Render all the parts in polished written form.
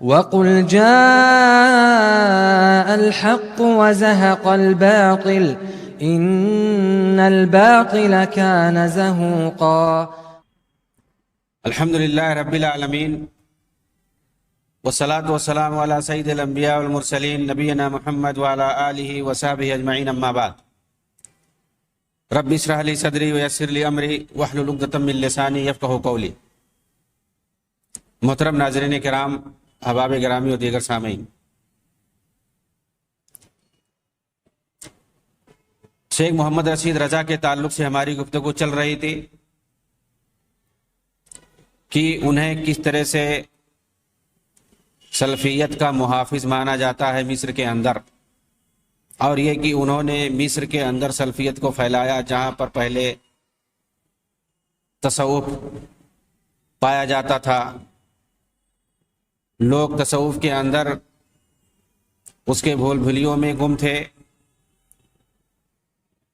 وَقُلْ جَاءَ الْحَقُّ وَزَهَقَ الْبَاطِلُ إِنَّ الْبَاطِلَ كَانَ زَهُوقًا۔ الحمدللہ رب العالمین والصلاة والسلام علی سید الانبیاء والمرسلین نبینا محمد وعلی آلہ وصحبہ اجمعین، اما بعد۔ رب اشرح لی صدری ویسر لی امری واحلل عقدۃ من لسانی یفقہوا قولی۔ محترم ناظرین کرام، احباب گرامی اور دیگر سامعین، شیخ محمد رشید رضا کے تعلق سے ہماری گفتگو چل رہی تھی کہ انہیں کس طرح سے سلفیت کا محافظ مانا جاتا ہے مصر کے اندر، اور یہ کہ انہوں نے مصر کے اندر سلفیت کو پھیلایا جہاں پر پہلے تصوف پایا جاتا تھا۔ لوگ تصوف کے اندر اس کے بھول بھلیوں میں گم تھے،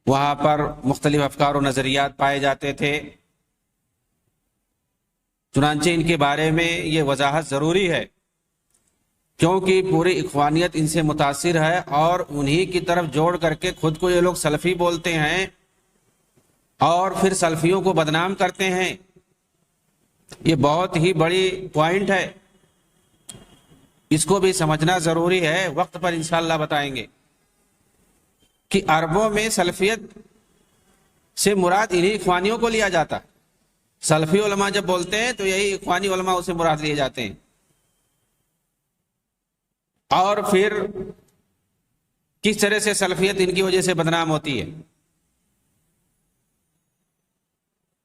وہاں پر مختلف افکار و نظریات پائے جاتے تھے۔ چنانچہ ان کے بارے میں یہ وضاحت ضروری ہے کیونکہ پوری اخوانیت ان سے متاثر ہے، اور انہی کی طرف جوڑ کر کے خود کو یہ لوگ سلفی بولتے ہیں اور پھر سلفیوں کو بدنام کرتے ہیں۔ یہ بہت ہی بڑی پوائنٹ ہے، اس کو بھی سمجھنا ضروری ہے۔ وقت پر انشاءاللہ بتائیں گے کہ عربوں میں سلفیت سے مراد انہی اخوانیوں کو لیا جاتا ہے۔ سلفی علماء جب بولتے ہیں تو یہی اخوانی علماء اسے مراد لیے جاتے ہیں، اور پھر کس طرح سے سلفیت ان کی وجہ سے بدنام ہوتی ہے۔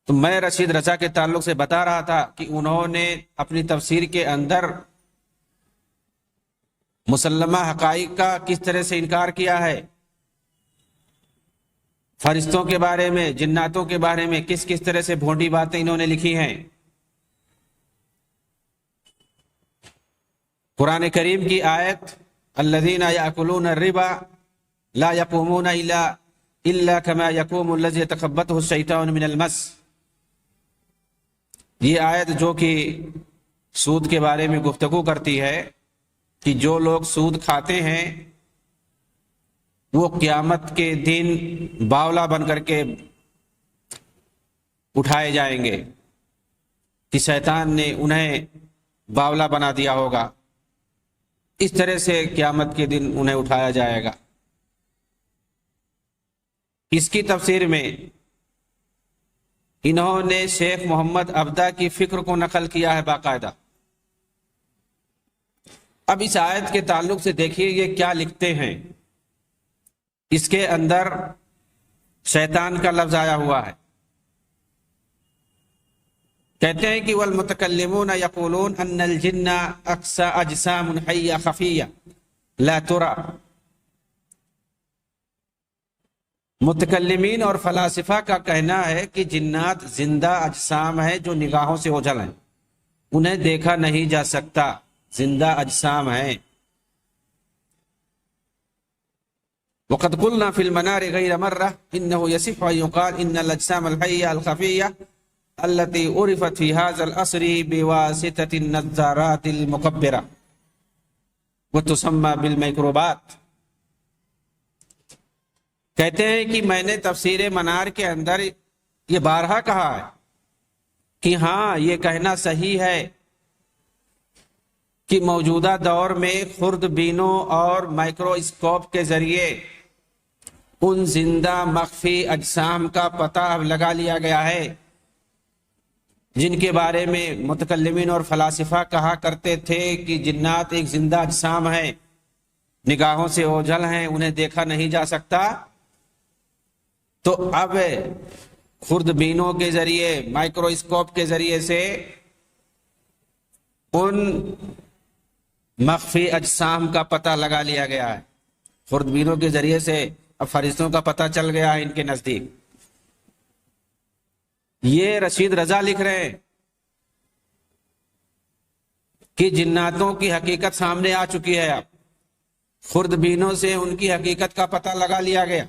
تو میں رشید رضا کے تعلق سے بتا رہا تھا کہ انہوں نے اپنی تفسیر کے اندر مسلمہ حقائق کا کس طرح سے انکار کیا ہے، فرشتوں کے بارے میں، جناتوں کے بارے میں کس کس طرح سے بھونڈی باتیں انہوں نے لکھی ہیں۔ قرآن کریم کی آیت الذین یأکلون الربا لا یقومون الا کما یقوم الذی یتخبطہ الشیطان من المس، یہ آیت جو کہ سود کے بارے میں گفتگو کرتی ہے کہ جو لوگ سود کھاتے ہیں وہ قیامت کے دن باولا بن کر کے اٹھائے جائیں گے کہ شیطان نے انہیں باولا بنا دیا ہوگا، اس طرح سے قیامت کے دن انہیں اٹھایا جائے گا۔ اس کی تفسیر میں انہوں نے شیخ محمد عبدہ کی فکر کو نقل کیا ہے باقاعدہ۔ اب اس آیت کے تعلق سے دیکھیے یہ کیا لکھتے ہیں۔ اس کے اندر شیطان کا لفظ آیا ہوا ہے۔ کہتے ہیں کہ والمتکلمون یقولون ان الجن اجسام حیہ خفیہ لا ترى، متکلمین اور فلاسفہ کا کہنا ہے کہ جنات زندہ اجسام ہیں جو نگاہوں سے اوجھل ہیں، انہیں دیکھا نہیں جا سکتا، زندہ اجسام ہیں۔ وقد قلنا في المنار غير مرة إنه يصح أن يقال إن الأجسام الحية الخفية التي عرفت في هذا العصر بواسطة النظارات المكبرة وتسمى بالميكروبات۔ کہتے ہیں کہ میں نے تفسیر منار کے اندر یہ بارہا کہا ہے کہ ہاں یہ کہنا صحیح ہے کہ موجودہ دور میں خرد بینوں اور مائکروسکوپ کے ذریعے ان زندہ مخفی اجسام کا پتہ اب لگا لیا گیا ہے جن کے بارے میں متکلمین اور فلاسفہ کہا کرتے تھے کہ جنات ایک زندہ اجسام ہیں، نگاہوں سے اوجھل ہیں، انہیں دیکھا نہیں جا سکتا۔ تو اب خرد بینوں کے ذریعے، مائکروسکوپ کے ذریعے سے ان مخفی اجسام کا پتہ لگا لیا گیا ہے۔ خرد بینوں کے ذریعے سے اب فرشتوں کا پتہ چل گیا ہے ان کے نزدیک۔ یہ رشید رضا لکھ رہے ہیں کہ جناتوں کی حقیقت سامنے آ چکی ہے، اب خرد بینوں سے ان کی حقیقت کا پتہ لگا لیا گیا،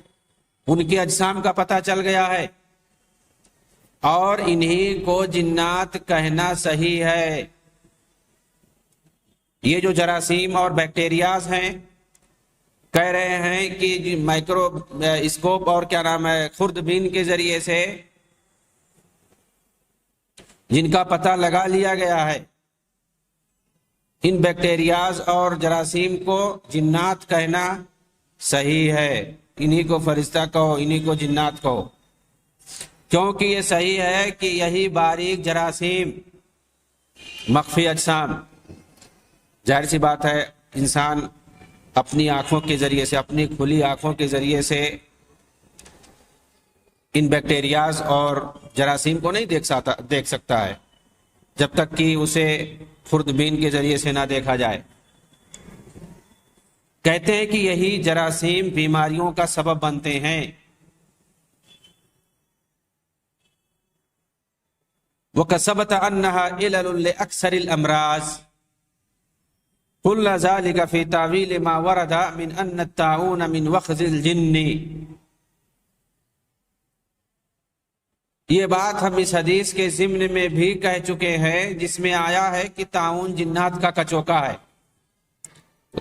ان کے اجسام کا پتہ چل گیا ہے، اور انہی کو جنات کہنا صحیح ہے۔ یہ جو جراثیم اور بیکٹیریاز ہیں، کہہ رہے ہیں کہ مائکرو اسکوپ اور کیا نام ہے خوردبین کے ذریعے سے جن کا پتہ لگا لیا گیا ہے، ان بیکٹیریاز اور جراثیم کو جنات کہنا صحیح ہے، انہی کو فرشتہ کہو، انہی کو جنات کہو، کیونکہ یہ صحیح ہے کہ یہی باریک جراثیم مخفی اجسام، ظاہر سی بات ہے انسان اپنی آنکھوں کے ذریعے سے، اپنی کھلی آنکھوں کے ذریعے سے ان بیکٹیریاز اور جراثیم کو نہیں دیکھ سکتا ہے جب تک کہ اسے خوردبین کے ذریعے سے نہ دیکھا جائے۔ کہتے ہیں کہ یہی جراثیم بیماریوں کا سبب بنتے ہیں۔ وَكَسَبَتَ أَنَّهَا عِلَلٌ لِأَكْثَرِ الْأَمْرَاضِ قُلْنَا ذَلِكَ فِي تَأْوِيلِ مَا وَرَدَ مِنْ أَنَّ الطَّاعُونَ مِنْ وَخْزِ الْجِنِّ۔ یہ بات ہم اس حدیث کے ضمن میں بھی کہہ چکے ہیں جس میں آیا ہے کہ طاعون جنات کا کچوکا ہے۔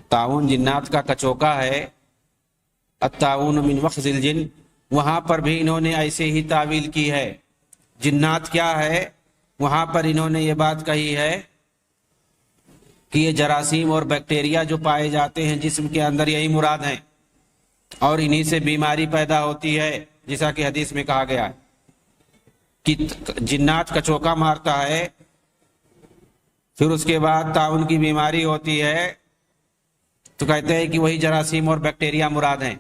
طاعون جنات کا کچوکا ہے، الطاعون من وخز الجن، وہاں پر بھی انہوں نے ایسے ہی تعویل کی ہے۔ جنات کیا ہے، وہاں پر انہوں نے یہ بات کہی ہے کہ یہ جراثیم اور بیکٹیریا جو پائے جاتے ہیں جسم کے اندر، یہی مراد ہیں، اور انہی سے بیماری پیدا ہوتی ہے، جیسا کہ حدیث میں کہا گیا ہے کہ جنات کچوکا مارتا ہے، پھر اس کے بعد طاعون کی بیماری ہوتی ہے، تو کہتے ہیں کہ وہی جراثیم اور بیکٹیریا مراد ہیں۔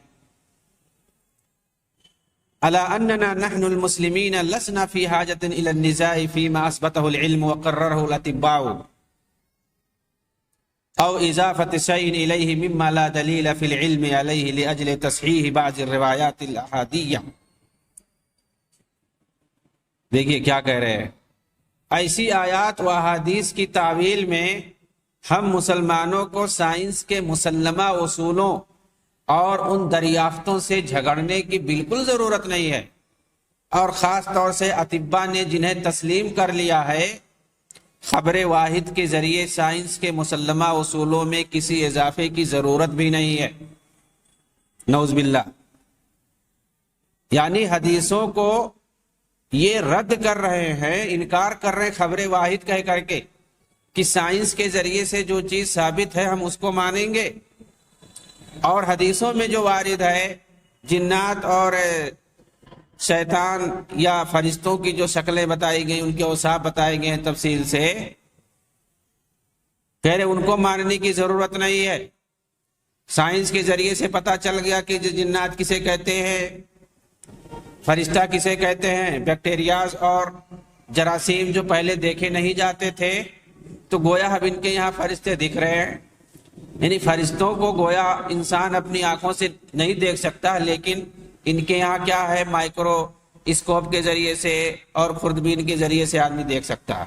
الا اننا نحن المسلمین لسنا فی حاجۃ الی النزاع فیما اثبته العلم وقرره الاطباء او اضافۃ شیء الیہ مما لا دلیل فی العلم علیہ لاجل تصحیح بعض الروایات الاحادیہ۔ دیکھیے کیا کہہ رہے ہیں، ایسی آیات و احادیث کی تعویل میں ہم مسلمانوں کو سائنس کے مسلمہ اصولوں اور ان دریافتوں سے جھگڑنے کی بالکل ضرورت نہیں ہے، اور خاص طور سے اطباء نے جنہیں تسلیم کر لیا ہے، خبر واحد کے ذریعے سائنس کے مسلمہ اصولوں میں کسی اضافے کی ضرورت بھی نہیں ہے، نعوذ باللہ۔ یعنی حدیثوں کو یہ رد کر رہے ہیں، انکار کر رہے ہیں خبر واحد کہہ کر کے کہ سائنس کے ذریعے سے جو چیز ثابت ہے ہم اس کو مانیں گے، اور حدیثوں میں جو وارد ہے جنات اور شیطان یا فرشتوں کی جو شکلیں بتائی گئی، ان کے اوصاف بتائے گئے ہیں تفصیل سے، کہہ رہے ان کو ماننے کی ضرورت نہیں ہے۔ سائنس کے ذریعے سے پتہ چل گیا کہ جنات کسے کہتے ہیں، فرشتہ کسے کہتے ہیں، بیکٹیریاز اور جراثیم جو پہلے دیکھے نہیں جاتے تھے، تو گویا اب ان کے یہاں فرشتے دکھ رہے ہیں۔ یعنی فرشتوں کو گویا انسان اپنی آنکھوں سے نہیں دیکھ سکتا، لیکن ان کے یہاں کیا ہے، مائکرو اسکوپ کے ذریعے سے اور خوردبین کے ذریعے سے آدمی دیکھ سکتا ہے۔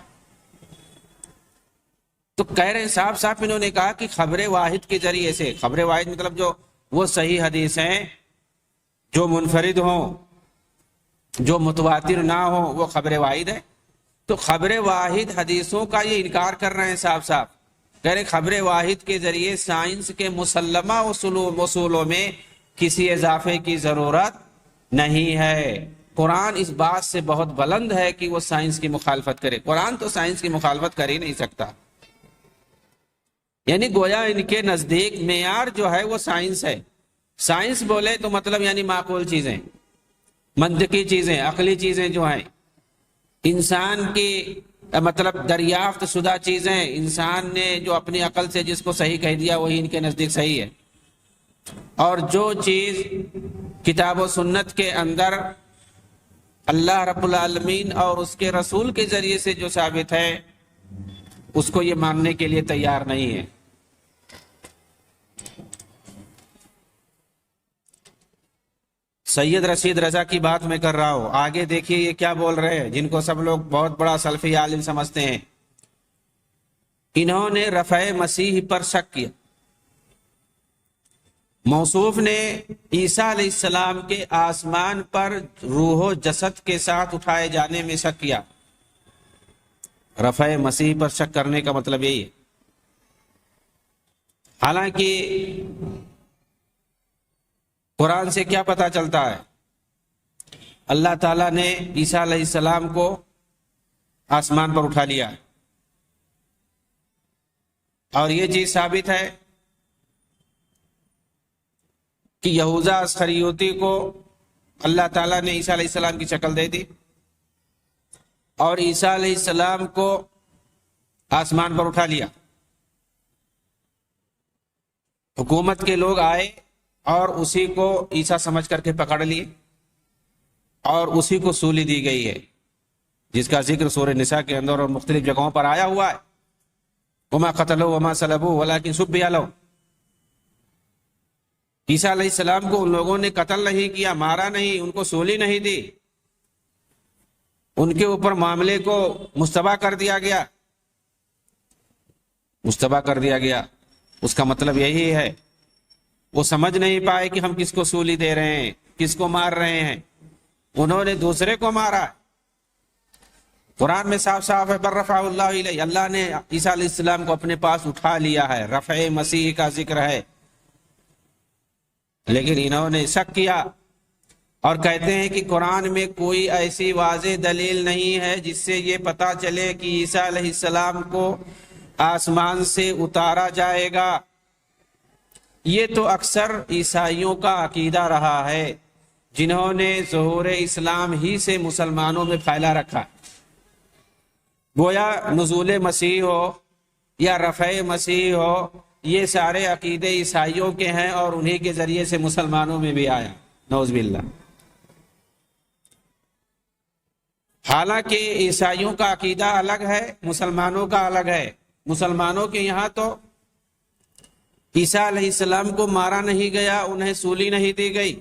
تو کہہ رہے ہیں صاف صاف انہوں نے کہا کہ خبر واحد کے ذریعے سے، خبر واحد مطلب جو وہ صحیح حدیث ہیں جو منفرد ہوں، جو متواتر نہ ہو، وہ خبر واحد ہے۔ تو خبر واحد حدیثوں کا یہ انکار کر رہے ہیں صاف صاف، کہہ رہے خبر واحد کے ذریعے سائنس کے مسلمہ اصولوں میں کسی اضافے کی ضرورت نہیں ہے۔ قرآن اس بات سے بہت بلند ہے کہ وہ سائنس کی مخالفت کرے، قرآن تو سائنس کی مخالفت کر ہی نہیں سکتا۔ یعنی گویا ان کے نزدیک معیار جو ہے وہ سائنس ہے۔ سائنس بولے تو مطلب یعنی معقول چیزیں، منطقی چیزیں، عقلی چیزیں جو ہیں، انسان کی مطلب دریافت شدہ چیزیں، انسان نے جو اپنی عقل سے جس کو صحیح کہہ دیا وہی ان کے نزدیک صحیح ہے، اور جو چیز کتاب و سنت کے اندر اللہ رب العالمین اور اس کے رسول کے ذریعے سے جو ثابت ہے اس کو یہ ماننے کے لیے تیار نہیں ہے۔ سید رشید رضا کی بات میں کر رہا ہوں، آگے دیکھیے یہ کیا بول رہے ہیں، جن کو سب لوگ بہت بڑا سلفی عالم سمجھتے ہیں۔ انہوں نے رفع مسیح پر شک کیا۔ موصوف نے عیسیٰ علیہ السلام کے آسمان پر روح و جسد کے ساتھ اٹھائے جانے میں شک کیا۔ رفع مسیح پر شک کرنے کا مطلب یہی ہے۔ حالانکہ قرآن سے کیا پتہ چلتا ہے؟ اللہ تعالیٰ نے عیسیٰ علیہ السلام کو آسمان پر اٹھا لیا اور یہ چیز ثابت ہے کہ یہوذا اسخریوتی کو اللہ تعالیٰ نے عیسیٰ علیہ السلام کی شکل دے دی اور عیسیٰ علیہ السلام کو آسمان پر اٹھا لیا۔ حکومت کے لوگ آئے اور اسی کو عیسیٰ سمجھ کر کے پکڑ لیے اور اسی کو سولی دی گئی ہے، جس کا ذکر سورہ نساء کے اندر اور مختلف جگہوں پر آیا ہوا ہے۔ وما قتلوا وما صلبوا ولكن شبه لهم۔ عیسیٰ علیہ السلام کو ان لوگوں نے قتل نہیں کیا، مارا نہیں، ان کو سولی نہیں دی، ان کے اوپر معاملے کو مستباح کر دیا گیا۔ مستباح کر دیا گیا اس کا مطلب یہی ہے وہ سمجھ نہیں پائے کہ ہم کس کو سولی دے رہے ہیں، کس کو مار رہے ہیں، انہوں نے دوسرے کو مارا۔ قرآن میں صاف صاف ہے، بل رفعہ اللہ الیہ، اللہ نے عیسیٰ علیہ السلام کو اپنے پاس اٹھا لیا ہے، رفع مسیح کا ذکر ہے۔ لیکن انہوں نے شک کیا اور کہتے ہیں کہ قرآن میں کوئی ایسی واضح دلیل نہیں ہے جس سے یہ پتا چلے کہ عیسیٰ علیہ السلام کو آسمان سے اتارا جائے گا۔ یہ تو اکثر عیسائیوں کا عقیدہ رہا ہے جنہوں نے ظہور اسلام ہی سے مسلمانوں میں پھیلا رکھا۔ گویا نزول مسیح ہو یا رفع مسیح ہو، یہ سارے عقیدے عیسائیوں کے ہیں اور انہی کے ذریعے سے مسلمانوں میں بھی آیا، نعوذ باللہ۔ حالانکہ عیسائیوں کا عقیدہ الگ ہے، مسلمانوں کا الگ ہے۔ مسلمانوں کے یہاں تو عیسیٰ علیہ السلام کو مارا نہیں گیا، انہیں سولی نہیں دی گئی،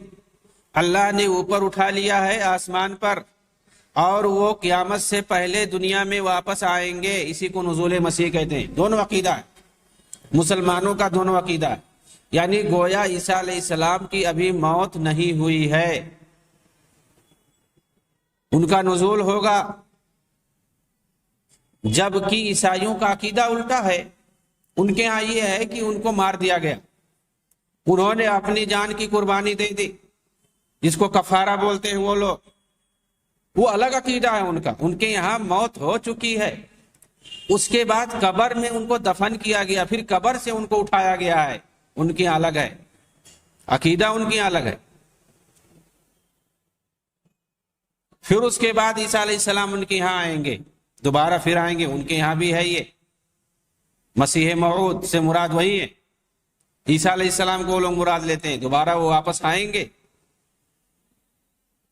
اللہ نے اوپر اٹھا لیا ہے آسمان پر، اور وہ قیامت سے پہلے دنیا میں واپس آئیں گے، اسی کو نزول مسیح کہتے ہیں۔ دونوں عقیدہ ہے، مسلمانوں کا دونوں عقیدہ ہے، یعنی گویا عیسیٰ علیہ السلام کی ابھی موت نہیں ہوئی ہے، ان کا نزول ہوگا۔ جبکہ عیسائیوں کا عقیدہ الٹا ہے، ان کے ہاں یہ ہے کہ ان کو مار دیا گیا، انہوں نے اپنی جان کی قربانی دے دی، جس کو کفارہ بولتے ہیں وہ لوگ، وہ الگ عقیدہ ہے ان کا۔ ان کے یہاں موت ہو چکی ہے، اس کے بعد قبر میں ان کو دفن کیا گیا، پھر قبر سے ان کو اٹھایا گیا ہے، ان کی الگ ہے عقیدہ، ان کی الگ ہے۔ پھر اس کے بعد عیسیٰ علیہ السلام ان کے یہاں آئیں گے، دوبارہ پھر آئیں گے، ان کے یہاں بھی ہے یہ مسیح موعود سے مراد وہی ہے، عیسیٰ علیہ السلام کو وہ لوگ مراد لیتے ہیں، دوبارہ وہ واپس آئیں گے۔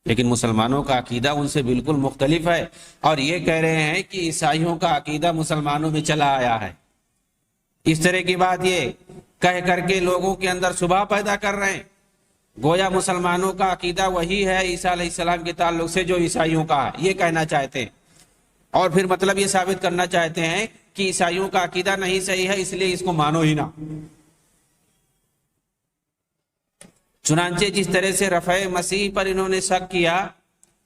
لیکن مسلمانوں کا عقیدہ ان سے بالکل مختلف ہے، اور یہ کہہ رہے ہیں کہ عیسائیوں کا عقیدہ مسلمانوں میں چلا آیا ہے۔ اس طرح کی بات یہ کہہ کر کے لوگوں کے اندر شبہ پیدا کر رہے ہیں، گویا مسلمانوں کا عقیدہ وہی ہے عیسیٰ علیہ السلام کے تعلق سے جو عیسائیوں کا ہے، یہ کہنا چاہتے ہیں، اور پھر مطلب یہ ثابت کرنا چاہتے ہیں کہ عیسائیوں کا عقیدہ نہیں صحیح ہے، اس لیے اس کو مانو ہی نہ۔ چنانچہ جس طرح سے رفع مسیح پر انہوں نے شک کیا،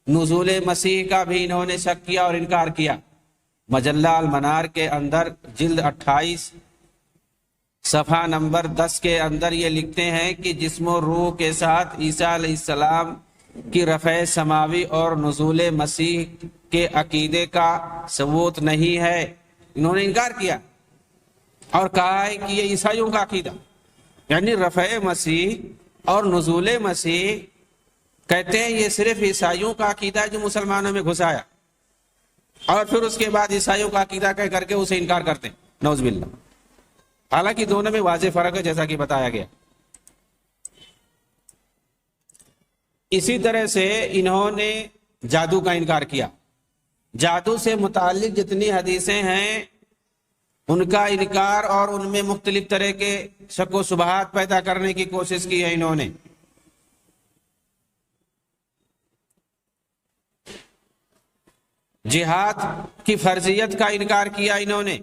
نزول مسیح کا بھی انہوں نے شک کیا اور انکار کیا۔ مجلہ المنار کے اندر جلد 28 صفحہ نمبر 10 کے اندر یہ لکھتے ہیں کہ جسم و روح کے ساتھ عیسیٰ علیہ السلام کی رفع سماوی اور نزول مسیح کے عقیدے کا ثبوت نہیں ہے، انہوں نے انکار کیا اور کہا ہے کہ یہ عیسائیوں کا عقیدہ، یعنی رفع مسیح اور نزول مسیح کہتے ہیں یہ صرف عیسائیوں کا عقیدہ ہے جو مسلمانوں میں گھسایا، اور پھر اس کے بعد عیسائیوں کا عقیدہ کہہ کر کے اسے انکار کرتے ہیں، نعوذ باللہ۔ حالانکہ دونوں میں واضح فرق ہے جیسا کہ بتایا گیا۔ اسی طرح سے انہوں نے جادو کا انکار کیا، جادو سے متعلق جتنی حدیثیں ہیں ان کا انکار اور ان میں مختلف طرح کے شک و شبہات پیدا کرنے کی کوشش کی ہے انہوں نے۔ جہاد کی فرضیت کا انکار کیا انہوں نے۔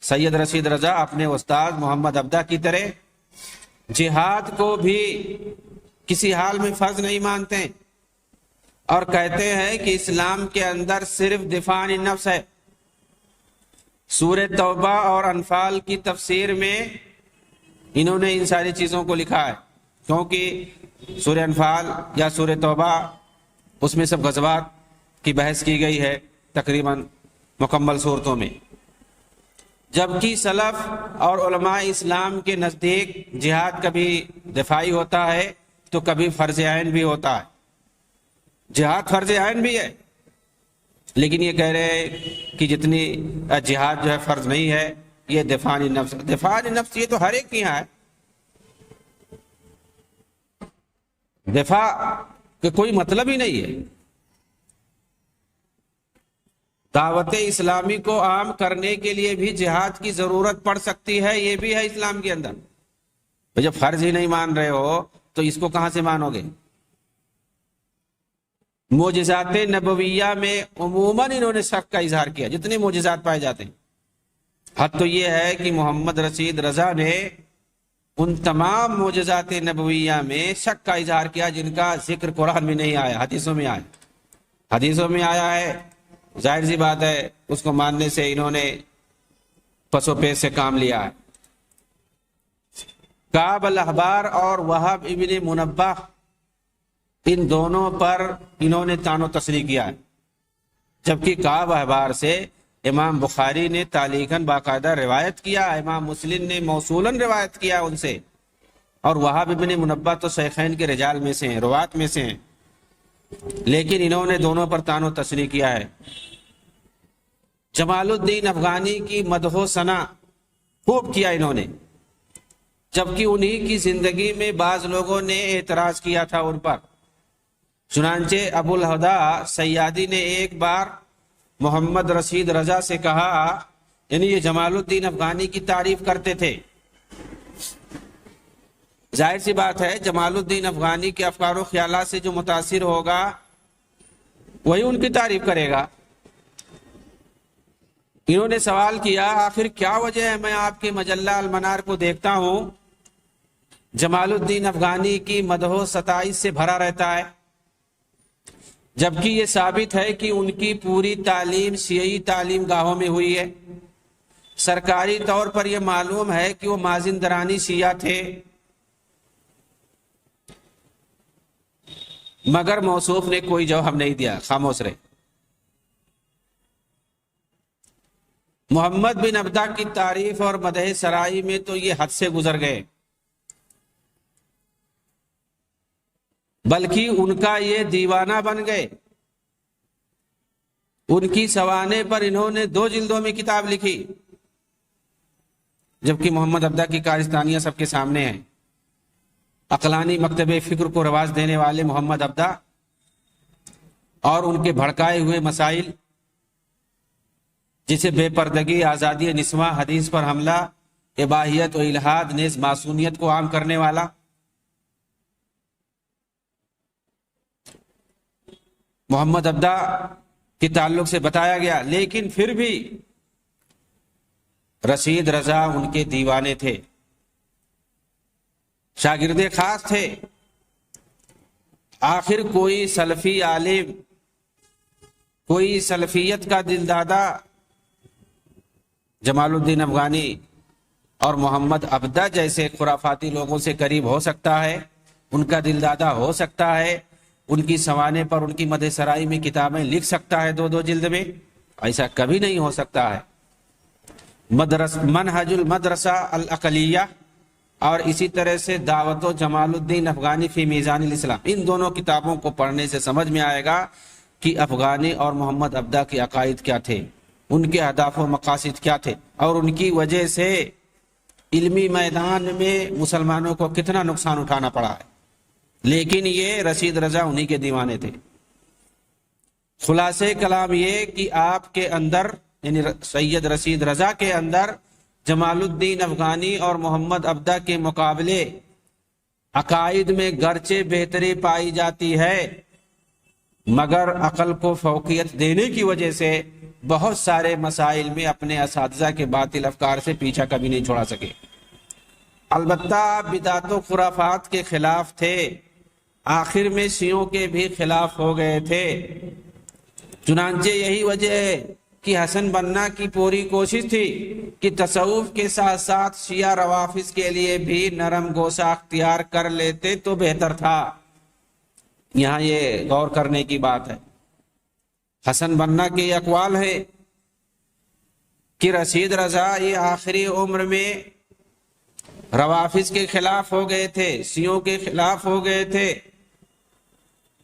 سید رشید رضا اپنے استاد محمد عبدہ کی طرح جہاد کو بھی کسی حال میں فرض نہیں مانتے اور کہتے ہیں کہ اسلام کے اندر صرف دفاع عن النفس ہے۔ سورہ توبہ اور انفال کی تفسیر میں انہوں نے ان ساری چیزوں کو لکھا ہے، کیونکہ سورہ انفال یا سورہ توبہ اس میں سب غزوات کی بحث کی گئی ہے تقریباً مکمل صورتوں میں، جبکہ سلف اور علماء اسلام کے نزدیک جہاد کبھی دفاعی ہوتا ہے تو کبھی فرض عین بھی ہوتا ہے۔ جہاد فرض عین بھی ہے، لیکن یہ کہہ رہے ہیں کہ جتنی جہاد جو ہے فرض نہیں ہے، یہ دفاع عن النفس۔ دفاع عن النفس یہ تو ہر ایک کی یہاں ہے، دفاع کا کوئی مطلب ہی نہیں ہے۔ دعوت اسلامی کو عام کرنے کے لیے بھی جہاد کی ضرورت پڑ سکتی ہے، یہ بھی ہے اسلام کے اندر۔ جب فرض ہی نہیں مان رہے ہو تو اس کو کہاں سے مانو گے؟ معجزات نبویہ میں عموماً انہوں نے شک کا اظہار کیا، جتنے معجزات پائے جاتے ہیں۔ حد تو یہ ہے کہ محمد رشید رضا نے ان تمام معجزات نبویہ میں شک کا اظہار کیا جن کا ذکر قرآن میں نہیں آیا، حدیثوں میں آیا۔ حدیثوں میں آیا ہے، ظاہر سی بات ہے اس کو ماننے سے انہوں نے پس و پیش سے کام لیا ہے۔ کعب الاحبار اور وہب ابن منبہ، ان دونوں پر انہوں نے طعن و تشریح کیا ہے، جبکہ کعب احبار سے امام بخاری نے تعلیقاً باقاعدہ روایت کیا، امام مسلم نے موصولاً روایت کیا ان سے، اور وہب ابن منبہ تو شیخین کے رجال میں سے ہیں، روات میں سے ہیں، لیکن انہوں نے دونوں پر طعن و تشریح کیا ہے۔ جمال الدین افغانی کی مدح و ثنا خوب کیا انہوں نے، جبکہ انہی کی زندگی میں بعض لوگوں نے اعتراض کیا تھا ان پر۔ چنانچہ ابو الہدا سیادی نے ایک بار محمد رشید رضا سے کہا، یعنی یہ جمال الدین افغانی کی تعریف کرتے تھے، ظاہر سی بات ہے جمال الدین افغانی کے افکار و خیالات سے جو متاثر ہوگا وہی ان کی تعریف کرے گا۔ انہوں نے سوال کیا، آخر کیا وجہ ہے میں آپ کے مجلہ المنار کو دیکھتا ہوں جمال الدین افغانی کی مدح و ستائش سے بھرا رہتا ہے، جبکہ یہ ثابت ہے کہ ان کی پوری تعلیم شیعی تعلیم گاہوں میں ہوئی ہے۔ سرکاری طور پر یہ معلوم ہے کہ وہ مازندرانی شیعہ تھے، مگر موصوف نے کوئی جواب نہیں دیا، خاموش رہے۔ محمد بن عبدہ کی تعریف اور مدح سرائی میں تو یہ حد سے گزر گئے، بلکہ ان کا یہ دیوانہ بن گئے۔ ان کی سوانے پر انہوں نے 2 جلدوں میں کتاب لکھی، جبکہ محمد عبدہ کی کارستانیاں سب کے سامنے ہیں۔ عقلانی مکتب فکر کو رواج دینے والے محمد عبدہ اور ان کے بھڑکائے ہوئے مسائل، جسے بے پردگی، آزادی نسواں، حدیث پر حملہ، اباحیت و الحاد نیز معصومیت کو عام کرنے والا، محمد عبدہ کے تعلق سے بتایا گیا، لیکن پھر بھی رشید رضا ان کے دیوانے تھے، شاگرد خاص تھے۔ آخر کوئی سلفی عالم، کوئی سلفیت کا دلدادہ جمال الدین افغانی اور محمد عبدہ جیسے خرافاتی لوگوں سے قریب ہو سکتا ہے، ان کا دلدادہ ہو سکتا ہے، ان کی سوانے پر ان کی مدح سرائی میں کتابیں لکھ سکتا ہے 2 جلد میں؟ ایسا کبھی نہیں ہو سکتا ہے۔ منہج المدرسہ العقلیہ اور اسی طرح سے دعوت و جمال الدین افغانی فی میزان الاسلام، ان دونوں کتابوں کو پڑھنے سے سمجھ میں آئے گا کہ افغانی اور محمد عبدہ کے عقائد کیا تھے، ان کے اہداف و مقاصد کیا تھے، اور ان کی وجہ سے علمی میدان میں مسلمانوں کو کتنا نقصان اٹھانا پڑا ہے۔ لیکن یہ رشید رضا انہی کے دیوانے تھے۔ خلاصے کلام یہ کہ آپ کے اندر، یعنی سید رشید رضا کے اندر، جمال الدین افغانی اور محمد عبدہ کے مقابلے عقائد میں گرچہ بہتری پائی جاتی ہے، مگر عقل کو فوقیت دینے کی وجہ سے بہت سارے مسائل میں اپنے اساتذہ کے باطل افکار سے پیچھا کبھی نہیں چھوڑا سکے۔ البتہ بدعت و خرافات کے خلاف تھے، آخر میں شیعوں کے بھی خلاف ہو گئے تھے۔ چنانچہ یہی وجہ ہے کہ حسن بننا کی پوری کوشش تھی کہ تصوف کے ساتھ ساتھ شیعہ روافض کے لیے بھی نرم گوشہ اختیار کر لیتے تو بہتر تھا۔ یہاں یہ غور کرنے کی بات ہے۔ حسن بننا کے یہ اقوال ہے کہ رشید رضا یہ آخری عمر میں روافض کے خلاف ہو گئے تھے، شیعوں کے خلاف ہو گئے تھے،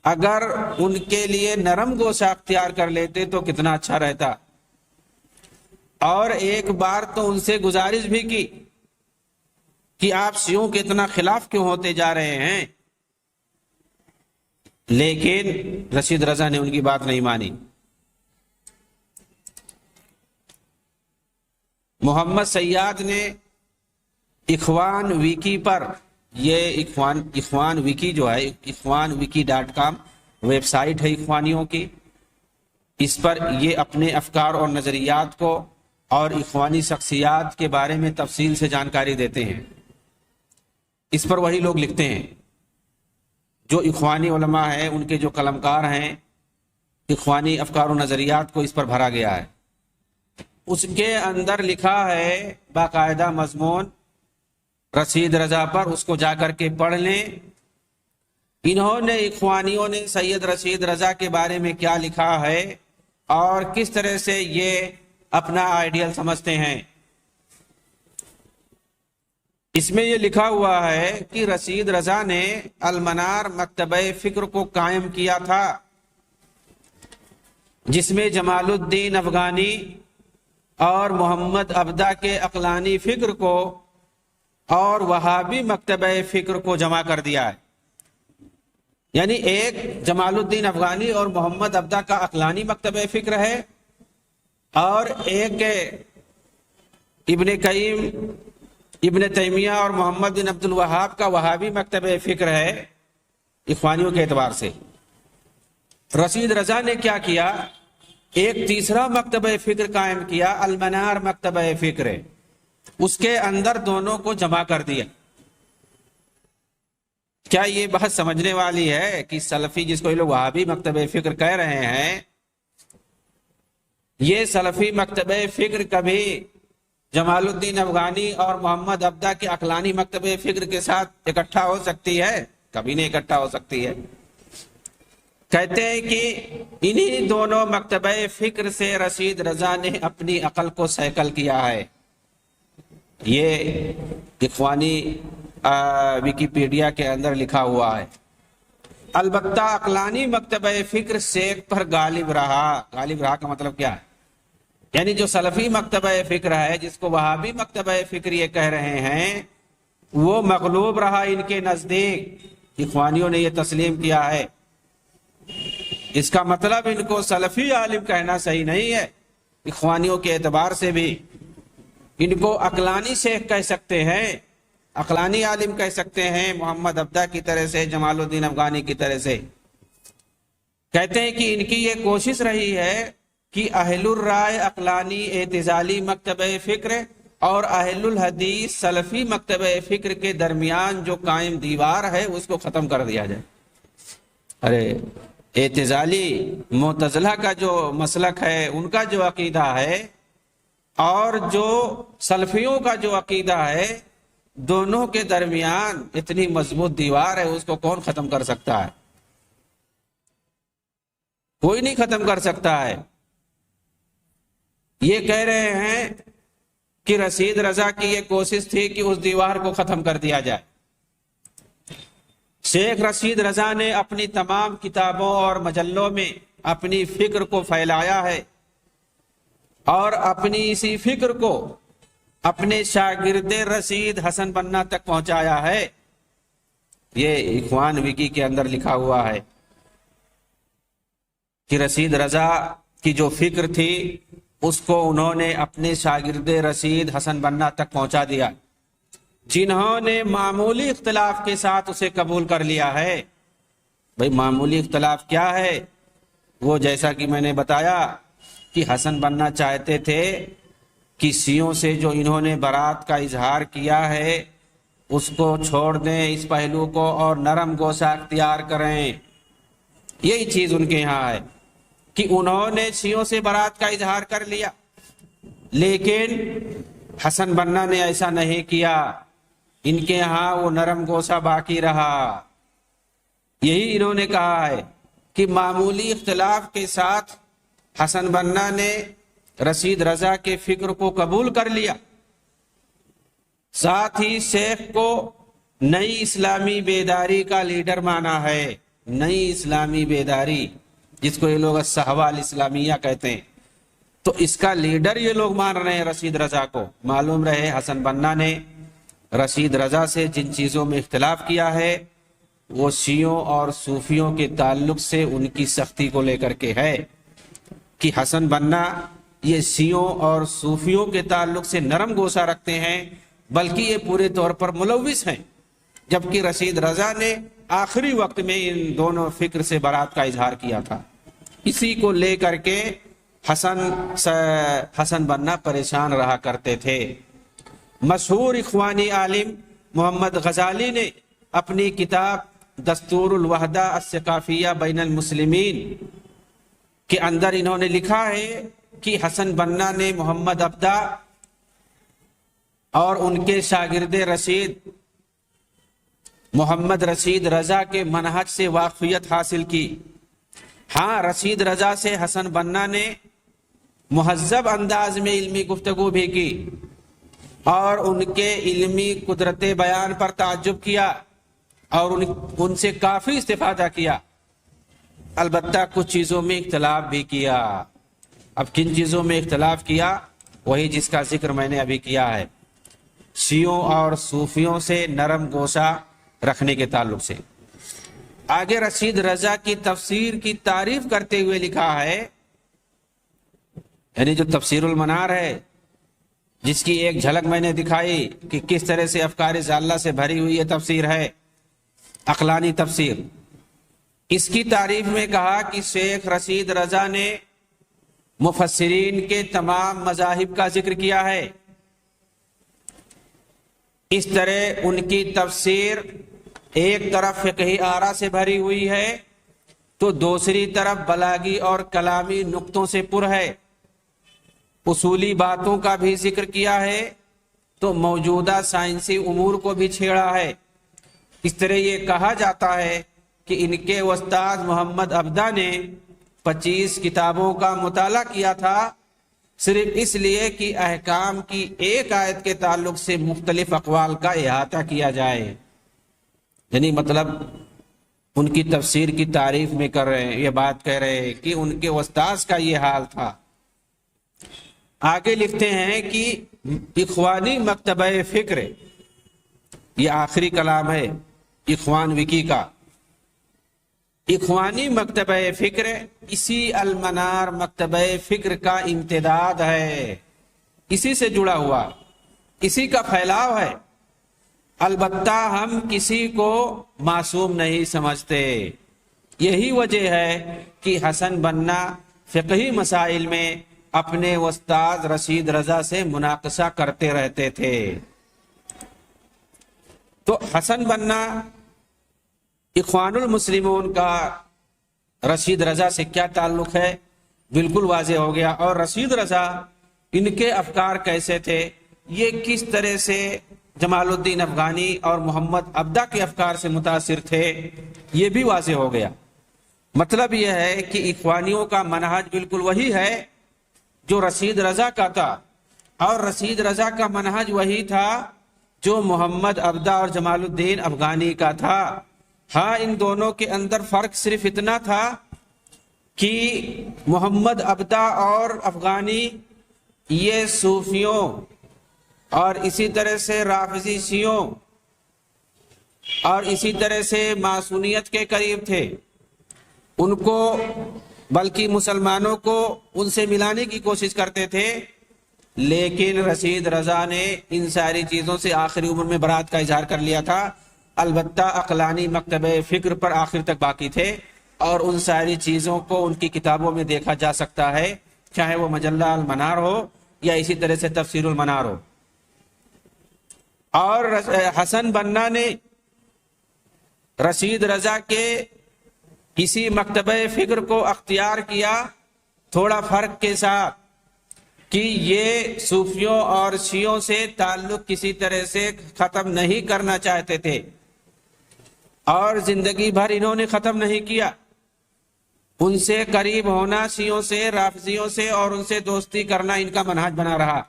اگر ان کے لیے نرم گوشہ اختیار کر لیتے تو کتنا اچھا رہتا۔ اور ایک بار تو ان سے گزارش بھی کی کہ آپ شیعوں کے اتنا خلاف کیوں ہوتے جا رہے ہیں، لیکن رشید رضا نے ان کی بات نہیں مانی۔ محمد سیاد نے اخوان ویکی پر، یہ اخوان ویکی جو ہے اخوانویکی.com ویب سائٹ ہے اخوانیوں کی، اس پر یہ اپنے افکار اور نظریات کو اور اخوانی شخصیات کے بارے میں تفصیل سے جانکاری دیتے ہیں۔ اس پر وہی لوگ لکھتے ہیں جو اخوانی علماء ہیں، ان کے جو قلمکار ہیں، اخوانی افکار و نظریات کو اس پر بھرا گیا ہے۔ اس کے اندر لکھا ہے باقاعدہ مضمون رشید رضا پر، اس کو جا کر کے پڑھ لیں۔ انہوں نے اخوانیوں نے سید رشید رضا کے بارے میں کیا لکھا ہے اور کس طرح سے یہ اپنا آئیڈیل سمجھتے ہیں۔ اس میں یہ لکھا ہوا ہے کہ رشید رضا نے المنار مکتبہ فکر کو قائم کیا تھا، جس میں جمال الدین افغانی اور محمد ابدا کے عقلانی فکر کو اور وہابی مکتبہ فکر کو جمع کر دیا ہے۔ یعنی ایک جمال الدین افغانی اور محمد ابدا کا عقلانی مکتبہ فکر ہے، اور ایک ابن قیم، ابن تیمیہ اور محمد بن عبد الوہاب کا وہابی مکتبہ فکر ہے اخوانیوں کے اعتبار سے۔ رشید رضا نے کیا کیا، ایک تیسرا مکتبہ فکر قائم کیا، المنار مکتبہ فکر، اس کے اندر دونوں کو جمع کر دیا۔ کیا یہ بات سمجھنے والی ہے کہ سلفی، جس کو یہ لوگ وہابی مکتبہ فکر کہہ رہے ہیں، یہ سلفی مکتبہ فکر کبھی جمال الدین افغانی اور محمد ابدا کے عقلانی مکتبہ فکر کے ساتھ اکٹھا ہو سکتی ہے؟ کبھی نہیں اکٹھا ہو سکتی ہے۔ کہتے ہیں کہ انہی دونوں مکتبہ فکر سے رشید رضا نے اپنی عقل کو سیکل کیا ہے۔ یہ اخوانی ویکیپیڈیا کے اندر لکھا ہوا ہے۔ البتہ عقلانی مکتبہ فکر شیخ پر غالب رہا۔ غالب رہا کا مطلب کیا ہے؟ یعنی جو سلفی مکتبہ فکر ہے، جس کو وہابی مکتبہ فکر یہ کہہ رہے ہیں، وہ مغلوب رہا ان کے نزدیک۔ اخوانیوں نے یہ تسلیم کیا ہے۔ اس کا مطلب ان کو سلفی عالم کہنا صحیح نہیں ہے۔ اخوانیوں کے اعتبار سے بھی ان کو عقلانی شیخ کہہ سکتے ہیں، عقلانی عالم کہہ سکتے ہیں، محمد ابدا کی طرح سے، جمال الدین افغانی کی طرح سے۔ کہتے ہیں کہ ان کی یہ کوشش رہی ہے کہ اہل الرائے عقلانی اعتزالی مکتبہ فکر اور اہل الحدیث سلفی مکتبہ فکر کے درمیان جو قائم دیوار ہے اس کو ختم کر دیا جائے۔ ارے اعتزالی معتزلہ کا جو مسلک ہے، ان کا جو عقیدہ ہے، اور جو سلفیوں کا جو عقیدہ ہے، دونوں کے درمیان اتنی مضبوط دیوار ہے، اس کو کون ختم کر سکتا ہے؟ کوئی نہیں ختم کر سکتا ہے۔ یہ کہہ رہے ہیں کہ رشید رضا کی یہ کوشش تھی کہ اس دیوار کو ختم کر دیا جائے۔ شیخ رشید رضا نے اپنی تمام کتابوں اور مجلوں میں اپنی فکر کو پھیلایا ہے، اور اپنی اسی فکر کو اپنے شاگرد رشید حسن بننا تک پہنچایا ہے۔ یہ اخوان ویکی کے اندر لکھا ہوا ہے کہ رشید رضا کی جو فکر تھی اس کو انہوں نے اپنے شاگرد رشید حسن بننا تک پہنچا دیا، جنہوں نے معمولی اختلاف کے ساتھ اسے قبول کر لیا ہے۔ بھئی معمولی اختلاف کیا ہے؟ وہ جیسا کہ میں نے بتایا کہ حسن بننا چاہتے تھے کہ شیعوں سے جو انہوں نے برات کا اظہار کیا ہے اس کو چھوڑ دیں، اس پہلو کو، اور نرم گوشہ اختیار کریں۔ یہی چیز ان کے یہاں ہے۔ کہ انہوں نے شیعوں سے برات کا اظہار کر لیا، لیکن حسن بنا نے ایسا نہیں کیا، ان کے ہاں وہ نرم گوشہ باقی رہا۔ یہی انہوں نے کہا ہے کہ معمولی اختلاف کے ساتھ حسن بنا نے رشید رضا کے فکر کو قبول کر لیا، ساتھ ہی شیخ کو نئی اسلامی بیداری کا لیڈر مانا ہے۔ نئی اسلامی بیداری جس کو یہ لوگ الصحوہ الاسلامیہ کہتے ہیں، تو اس کا لیڈر یہ لوگ مان رہے ہیں رشید رضا کو۔ معلوم رہے حسن بنا نے رشید رضا سے جن چیزوں میں اختلاف کیا ہے وہ شیعوں اور صوفیوں کے تعلق سے ان کی سختی کو لے کر کے ہے، کہ حسن بنا یہ شیعوں اور صوفیوں کے تعلق سے نرم گوشہ رکھتے ہیں، بلکہ یہ پورے طور پر ملوث ہیں، جبکہ رشید رضا نے آخری وقت میں ان دونوں فکر سے برات کا اظہار کیا تھا۔ اسی کو لے کر کے حسن بنا پریشان رہا کرتے تھے۔ مشہور اخوانی عالم محمد غزالی نے اپنی کتاب دستور الوحدہ الثقافیہ بین المسلمین کے اندر انہوں نے لکھا ہے کہ حسن بنا نے محمد عبدہ اور ان کے شاگرد رشید محمد رشید رضا کے منہج سے واقفیت حاصل کی۔ ہاں، رشید رضا سے حسن بنا نے مہذب انداز میں علمی گفتگو بھی کی اور ان کے علمی قدرت بیان پر تعجب کیا اور ان سے کافی استفادہ کیا، البتہ کچھ چیزوں میں اختلاف بھی کیا۔ اب کن چیزوں میں اختلاف کیا؟ وہی جس کا ذکر میں نے ابھی کیا ہے، شیعوں اور صوفیوں سے نرم گوشہ رکھنے کے تعلق سے۔ آگے رشید رضا کی تفسیر کی تعریف کرتے ہوئے لکھا ہے، یعنی جو تفسیر المنار ہے جس کی ایک جھلک میں نے دکھائی کہ کس طرح سے افکار ضالہ سے بھری ہوئی یہ تفسیر ہے، عقلانی تفسیر، اس کی تعریف میں کہا کہ شیخ رشید رضا نے مفسرین کے تمام مذاہب کا ذکر کیا ہے۔ اس طرح ان کی تفسیر ایک طرف فقہی آراء سے بھری ہوئی ہے تو دوسری طرف بلاغی اور کلامی نقطوں سے پر ہے۔ اصولی باتوں کا بھی ذکر کیا ہے تو موجودہ سائنسی امور کو بھی چھیڑا ہے۔ اس طرح یہ کہا جاتا ہے کہ ان کے استاد محمد عبدہ نے 25 کتابوں کا مطالعہ کیا تھا، صرف اس لیے کہ احکام کی ایک آیت کے تعلق سے مختلف اقوال کا احاطہ کیا جائے۔ یعنی مطلب ان کی تفسیر کی تعریف میں کر رہے ہیں، یہ بات کہہ رہے ہیں کہ ان کے استاذ کا یہ حال تھا۔ آگے لکھتے ہیں کہ اخوانی مکتبہ فکر، یہ آخری کلام ہے اخوان وکی کا، اخوانی مکتبہ فکر اسی المنار مکتبہ فکر کا امتداد ہے، اسی سے جڑا ہوا، اسی کا پھیلاؤ ہے۔ البتہ ہم کسی کو معصوم نہیں سمجھتے، یہی وجہ ہے کہ حسن بنا فقہی مسائل میں اپنے استاد رشید رضا سے مناقشہ کرتے رہتے تھے۔ تو حسن بنا اخوان المسلمون کا رشید رضا سے کیا تعلق ہے بالکل واضح ہو گیا، اور رشید رضا ان کے افکار کیسے تھے، یہ کس طرح سے جمال الدین افغانی اور محمد عبدہ کے افکار سے متاثر تھے، یہ بھی واضح ہو گیا۔ مطلب یہ ہے کہ اخوانیوں کا منہج بالکل وہی ہے جو رشید رضا کا تھا، اور رشید رضا کا منہج وہی تھا جو محمد عبدہ اور جمال الدین افغانی کا تھا۔ ہاں، ان دونوں کے اندر فرق صرف اتنا تھا کہ محمد عبدہ اور افغانی یہ صوفیوں اور اسی طرح سے رافضی شیعوں اور اسی طرح سے معصونیت کے قریب تھے، ان کو بلکہ مسلمانوں کو ان سے ملانے کی کوشش کرتے تھے، لیکن رشید رضا نے ان ساری چیزوں سے آخری عمر میں برات کا اظہار کر لیا تھا۔ البتہ عقلانی مکتبہ فکر پر آخر تک باقی تھے، اور ان ساری چیزوں کو ان کی کتابوں میں دیکھا جا سکتا ہے، چاہے وہ مجلہ المنار ہو یا اسی طرح سے تفسیر المنار ہو۔ اور حسن بنا نے رشید رضا کے کسی مکتبہ فکر کو اختیار کیا تھوڑا فرق کے ساتھ کہ یہ صوفیوں اور شیعوں سے تعلق کسی طرح سے ختم نہیں کرنا چاہتے تھے، اور زندگی بھر انہوں نے ختم نہیں کیا۔ ان سے قریب ہونا، شیعوں سے، رافضیوں سے، اور ان سے دوستی کرنا ان کا منہج بنا رہا،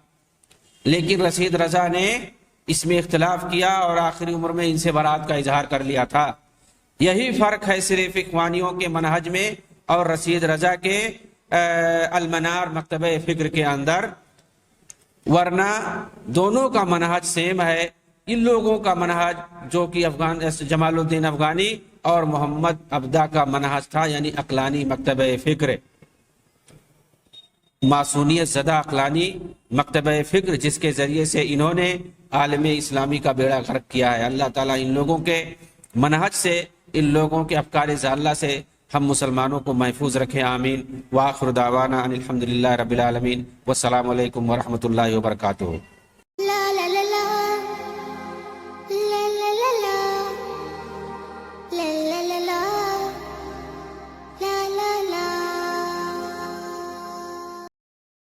لیکن رشید رضا نے اس میں اختلاف کیا اور آخری عمر میں ان سے برات کا اظہار کر لیا تھا۔ یہی فرق ہے صرف اخوانیوں کے منہج میں اور رشید رضا کے المنار مکتبہ فکر کے اندر، ورنہ دونوں کا منہج سیم ہے۔ ان لوگوں کا منہج جو کہ جمال الدین افغانی اور محمد عبدہ کا منہج تھا، یعنی عقلانی مکتبہ فکر، معصونیت زدہ عقلانی مکتبہ فکر، جس کے ذریعے سے انہوں نے عالم اسلامی کا بیڑا غرق کیا ہے۔ اللہ تعالیٰ ان لوگوں کے منہج سے، ان لوگوں کے افکار ضالہ سے ہم مسلمانوں کو محفوظ رکھیں، آمین۔ وآخر دعوانا ان الحمدللہ رب العالمین، والسلام علیکم ورحمۃ اللہ وبرکاتہ۔